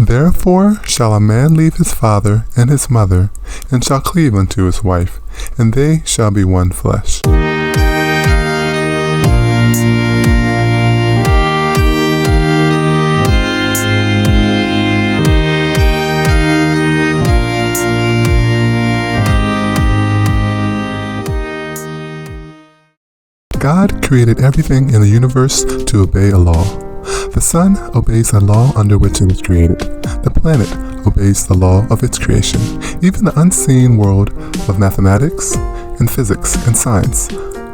Therefore shall a man leave his father and his mother, and shall cleave unto his wife, and they shall be one flesh. God created everything in the universe to obey a law. The sun obeys a law under which it was created. The planet obeys the law of its creation. Even the unseen world of mathematics and physics and science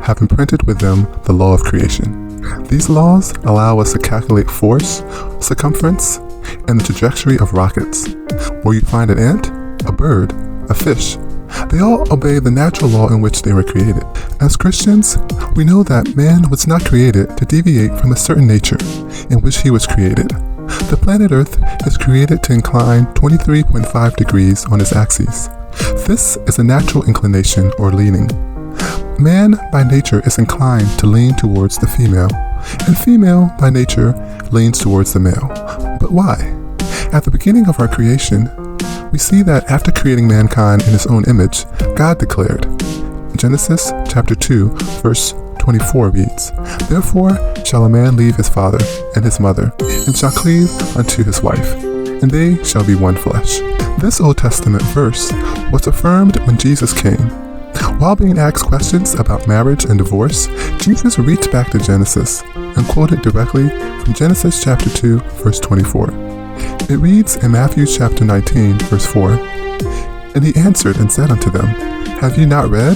have imprinted with them the law of creation. These laws allow us to calculate force, circumference, and the trajectory of rockets. Where you find an ant, a bird, a fish, they all obey the natural law in which they were created. As Christians, we know that man was not created to deviate from a certain nature in which he was created. The planet Earth is created to incline 23.5 degrees on its axis. This is a natural inclination or leaning. Man by nature is inclined to lean towards the female, and female by nature leans towards the male. But why? At the beginning of our creation, we see that after creating mankind in his own image, God declared. Genesis chapter 2, verse 24 reads, Therefore shall a man leave his father and his mother, and shall cleave unto his wife, and they shall be one flesh. This Old Testament verse was affirmed when Jesus came. While being asked questions about marriage and divorce, Jesus reached back to Genesis and quoted directly from Genesis chapter 2, verse 24. It reads in Matthew chapter 19, verse 4, And he answered and said unto them, Have ye not read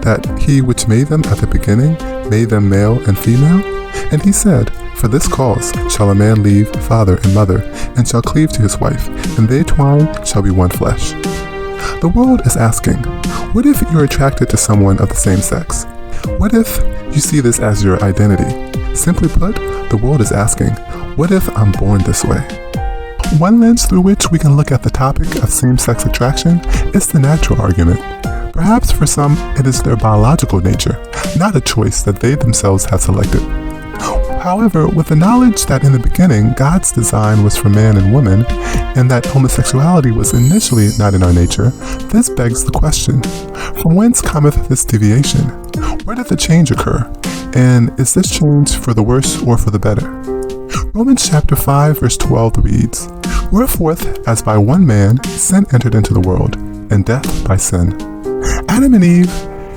that he which made them at the beginning made them male and female? And he said, For this cause shall a man leave father and mother, and shall cleave to his wife, and they twine shall be one flesh. The world is asking, what if you're attracted to someone of the same sex? What if you see this as your identity? Simply put, the world is asking, what if I'm born this way? One lens through which we can look at the topic of same-sex attraction is the natural argument. Perhaps for some, it is their biological nature, not a choice that they themselves have selected. However, with the knowledge that in the beginning, God's design was for man and woman, and that homosexuality was initially not in our nature, this begs the question, from whence cometh this deviation? Where did the change occur? And is this change for the worse or for the better? Romans chapter 5, verse 12 reads, Wherefore, as by one man sin entered into the world, and death by sin. Adam and Eve,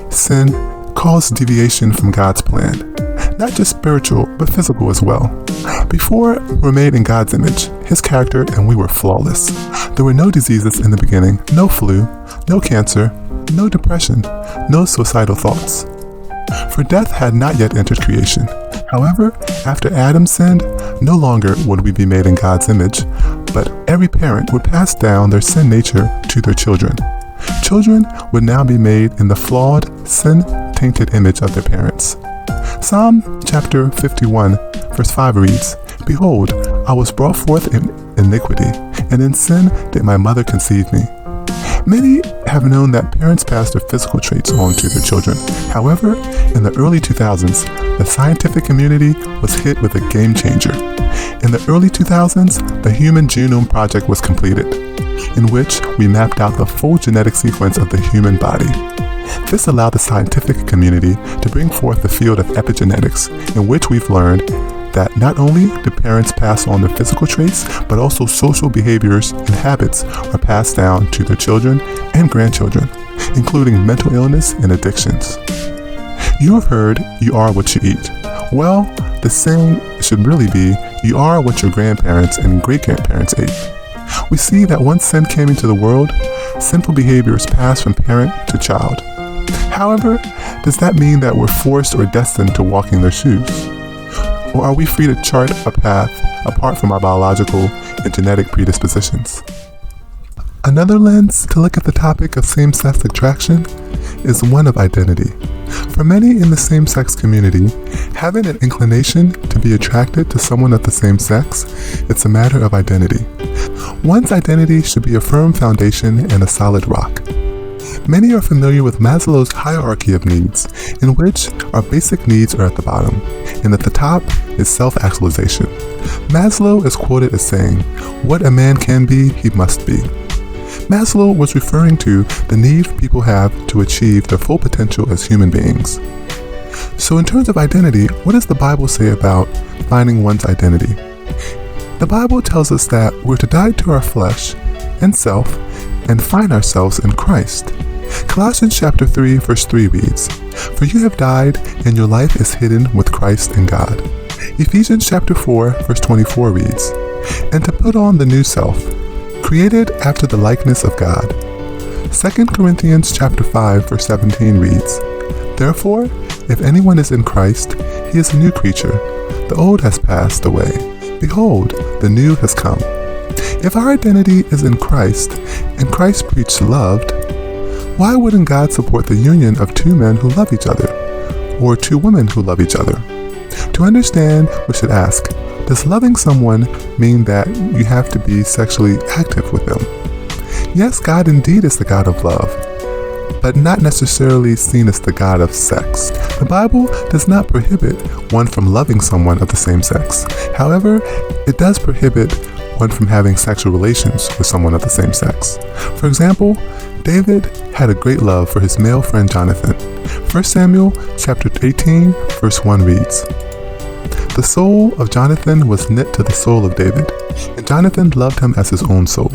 sin caused deviation from God's plan, not just spiritual, but physical as well. Before we were made in God's image, His character, and we were flawless. There were no diseases in the beginning, no flu, no cancer, no depression, no suicidal thoughts. For death had not yet entered creation. However, after Adam sinned, no longer would we be made in God's image, but every parent would pass down their sin nature to their children. Children would now be made in the flawed, sin-tainted image of their parents. Psalm chapter 51, verse 5 reads, Behold, I was brought forth in iniquity, and in sin did my mother conceive me. Many have known that parents pass their physical traits on to their children. However, in the early 2000s, the scientific community was hit with a game changer. In the early 2000s, the Human Genome Project was completed, in which we mapped out the full genetic sequence of the human body. This allowed the scientific community to bring forth the field of epigenetics, in which we've learned that not only do parents pass on their physical traits, but also social behaviors and habits are passed down to their children and grandchildren, including mental illness and addictions. You have heard, you are what you eat. Well, the saying should really be, you are what your grandparents and great-grandparents ate. We see that once sin came into the world, sinful behaviors passed from parent to child. However, does that mean that we're forced or destined to walk in their shoes? Or are we free to chart a path apart from our biological and genetic predispositions? Another lens to look at the topic of same-sex attraction is one of identity. For many in the same-sex community, having an inclination to be attracted to someone of the same sex, it's a matter of identity. One's identity should be a firm foundation and a solid rock. Many are familiar with Maslow's hierarchy of needs, in which our basic needs are at the bottom, and at the top is self-actualization. Maslow is quoted as saying, "What a man can be, he must be." Maslow was referring to the need people have to achieve their full potential as human beings. So in terms of identity, what does the Bible say about finding one's identity? The Bible tells us that we're to die to our flesh and self and find ourselves in Christ. Colossians chapter 3 verse 3 reads, "For you have died, and your life is hidden with Christ in God." Ephesians chapter 4 verse 24 reads, "And to put on the new self, created after the likeness of God." 2 Corinthians chapter 5 verse 17 reads, "Therefore, if anyone is in Christ, he is a new creature. The old has passed away. Behold, the new has come." If our identity is in Christ, and Christ preached loved, why wouldn't God support the union of two men who love each other, or two women who love each other? To understand, we should ask, does loving someone mean that you have to be sexually active with them? Yes, God indeed is the God of love, but not necessarily seen as the God of sex. The Bible does not prohibit one from loving someone of the same sex. However, it does prohibit one from having sexual relations with someone of the same sex. For example, David had a great love for his male friend Jonathan. 1 Samuel chapter 18 verse 1 reads, "The soul of Jonathan was knit to the soul of David, and Jonathan loved him as his own soul."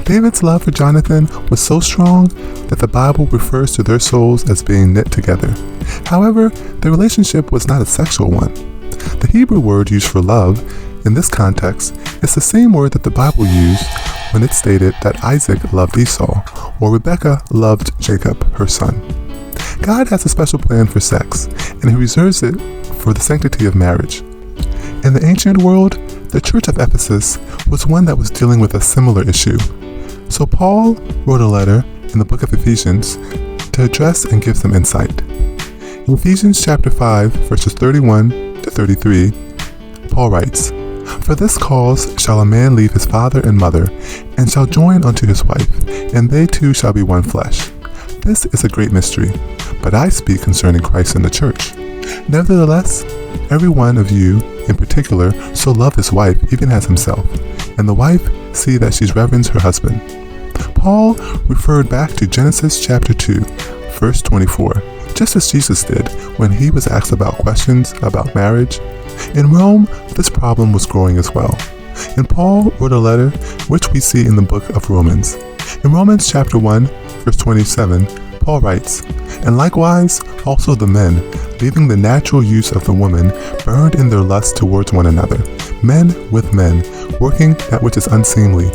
David's love for Jonathan was so strong that the Bible refers to their souls as being knit together. However, the relationship was not a sexual one. The Hebrew word used for love in this context is the same word that the Bible used when it stated that Isaac loved Esau, or Rebekah loved Jacob, her son. God has a special plan for sex, and He reserves it for the sanctity of marriage. In the ancient world, the church of Ephesus was one that was dealing with a similar issue. So Paul wrote a letter in the book of Ephesians to address and give some insight. In Ephesians chapter 5, verses 31 to 33, Paul writes, "For this cause shall a man leave his father and mother, and shall join unto his wife, and they two shall be one flesh. This is a great mystery, but I speak concerning Christ and the church. Nevertheless, every one of you in particular so love his wife even as himself, and the wife see that she reverence her husband." Paul referred back to Genesis chapter 2, verse 24, just as Jesus did when he was asked about questions about marriage. In Rome, this problem was growing as well, and Paul wrote a letter which we see in the book of Romans. In Romans chapter 1, verse 27, Paul writes, "And likewise also the men, leaving the natural use of the woman, burned in their lust towards one another, men with men, working that which is unseemly,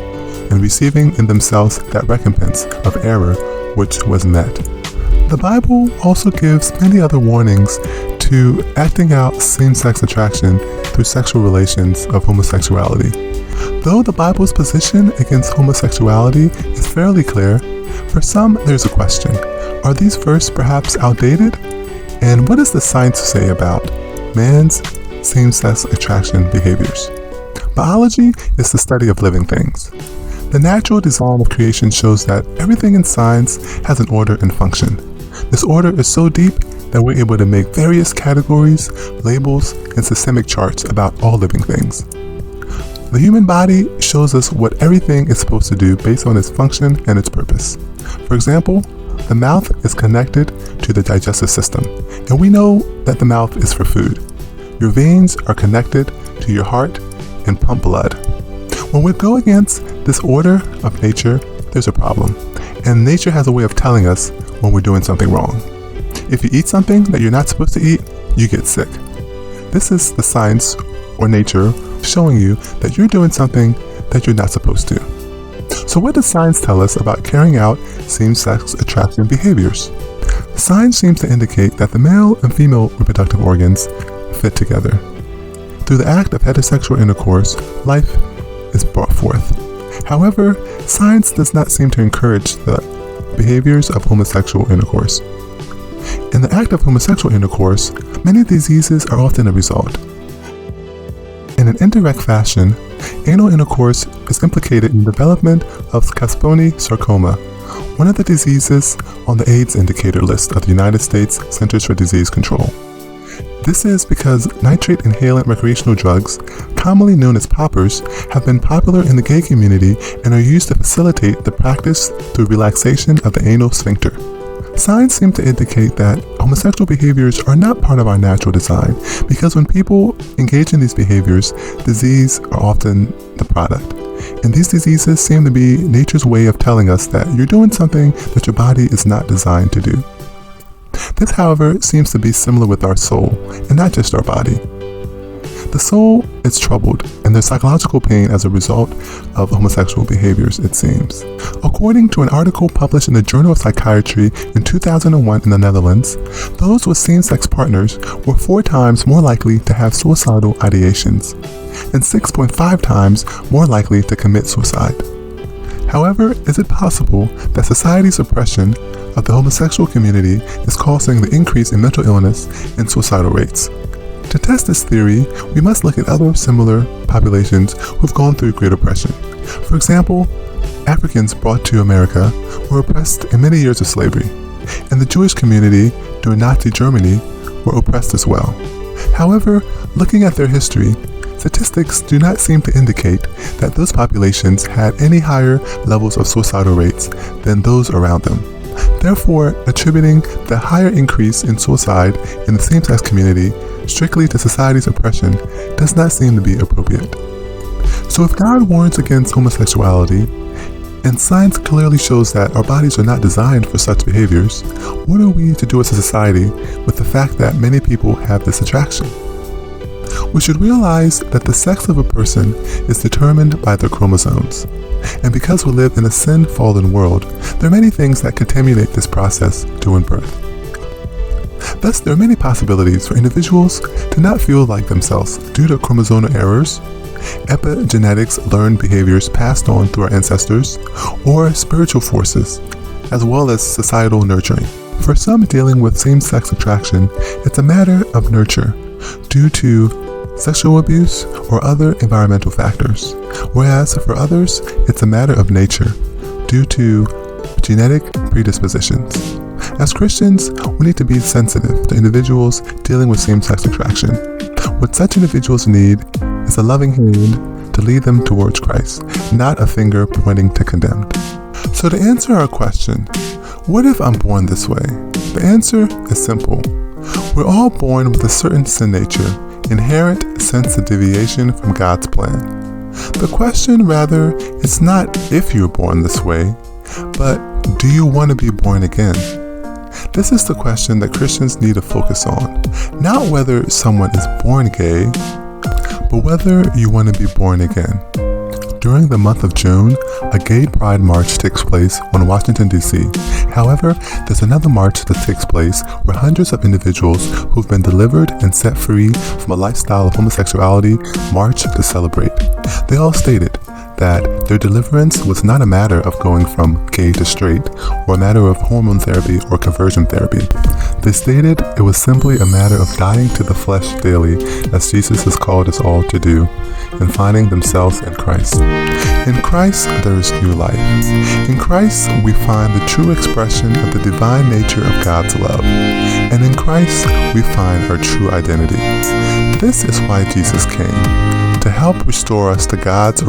and receiving in themselves that recompense of error which was met." The Bible also gives many other warnings to acting out same-sex attraction through sexual relations of homosexuality. Though the Bible's position against homosexuality is fairly clear, for some there's a question. Are these verses perhaps outdated? And what does the science say about man's same-sex attraction behaviors? Biology is the study of living things. The natural design of creation shows that everything in science has an order and function. This order is so deep that we're able to make various categories, labels, and systemic charts about all living things. The human body shows us what everything is supposed to do based on its function and its purpose. For example, the mouth is connected to the digestive system, and we know that the mouth is for food. Your veins are connected to your heart and pump blood. When we go against this order of nature, there's a problem, and nature has a way of telling us when we're doing something wrong. If you eat something that you're not supposed to eat, you get sick. This is the science or nature showing you that you're doing something that you're not supposed to. So what does science tell us about carrying out same-sex attraction behaviors? Science seems to indicate that the male and female reproductive organs fit together. Through the act of heterosexual intercourse, life is brought forth. However, science does not seem to encourage the behaviors of homosexual intercourse. In the act of homosexual intercourse, many diseases are often a result. In an indirect fashion, anal intercourse is implicated in the development of Kaposi sarcoma, one of the diseases on the AIDS indicator list of the United States Centers for Disease Control. This is because nitrate inhalant recreational drugs, commonly known as poppers, have been popular in the gay community and are used to facilitate the practice through relaxation of the anal sphincter. Signs seem to indicate that homosexual behaviors are not part of our natural design, because when people engage in these behaviors, disease are often the product. And these diseases seem to be nature's way of telling us that you're doing something that your body is not designed to do. This, however, seems to be similar with our soul, and not just our body. The soul is troubled, and there's psychological pain as a result of homosexual behaviors, it seems. According to an article published in the Journal of Psychiatry in 2001 in the Netherlands, those with same-sex partners were 4 times more likely to have suicidal ideations, and 6.5 times more likely to commit suicide. However, is it possible that society's oppression of the homosexual community is causing the increase in mental illness and suicidal rates? To test this theory, we must look at other similar populations who've gone through great oppression. For example, Africans brought to America were oppressed in many years of slavery, and the Jewish community during Nazi Germany were oppressed as well. However, looking at their history, statistics do not seem to indicate that those populations had any higher levels of suicidal rates than those around them. Therefore, attributing the higher increase in suicide in the same-sex community strictly to society's oppression does not seem to be appropriate. So if God warns against homosexuality, and science clearly shows that our bodies are not designed for such behaviors, what are we to do as a society with the fact that many people have this attraction? We should realize that the sex of a person is determined by their chromosomes. And because we live in a sin-fallen world, there are many things that contaminate this process during birth. Thus, there are many possibilities for individuals to not feel like themselves due to chromosomal errors, epigenetics, learned behaviors passed on through our ancestors, or spiritual forces, as well as societal nurturing. For some dealing with same-sex attraction, it's a matter of nurture due to sexual abuse or other environmental factors, whereas for others, it's a matter of nature due to genetic predispositions. As Christians, we need to be sensitive to individuals dealing with same-sex attraction. What such individuals need is a loving hand to lead them towards Christ, not a finger pointing to condemned. So to answer our question, what if I'm born this way? The answer is simple. We're all born with a certain sin nature, inherent sense of deviation from God's plan. The question, rather, is not if you're born this way, but do you want to be born again? This is the question that Christians need to focus on, not whether someone is born gay, but whether you want to be born again. During the month of June, a gay pride march takes place on Washington, D.C. However, there's another march that takes place where hundreds of individuals who've been delivered and set free from a lifestyle of homosexuality march to celebrate. They all stated that their deliverance was not a matter of going from gay to straight, or a matter of hormone therapy or conversion therapy. They stated it was simply a matter of dying to the flesh daily, as Jesus has called us all to do, and finding themselves in Christ. In Christ, there is new life. In Christ, we find the true expression of the divine nature of God's love. And in Christ, we find our true identity. This is why Jesus came, to help restore us to God's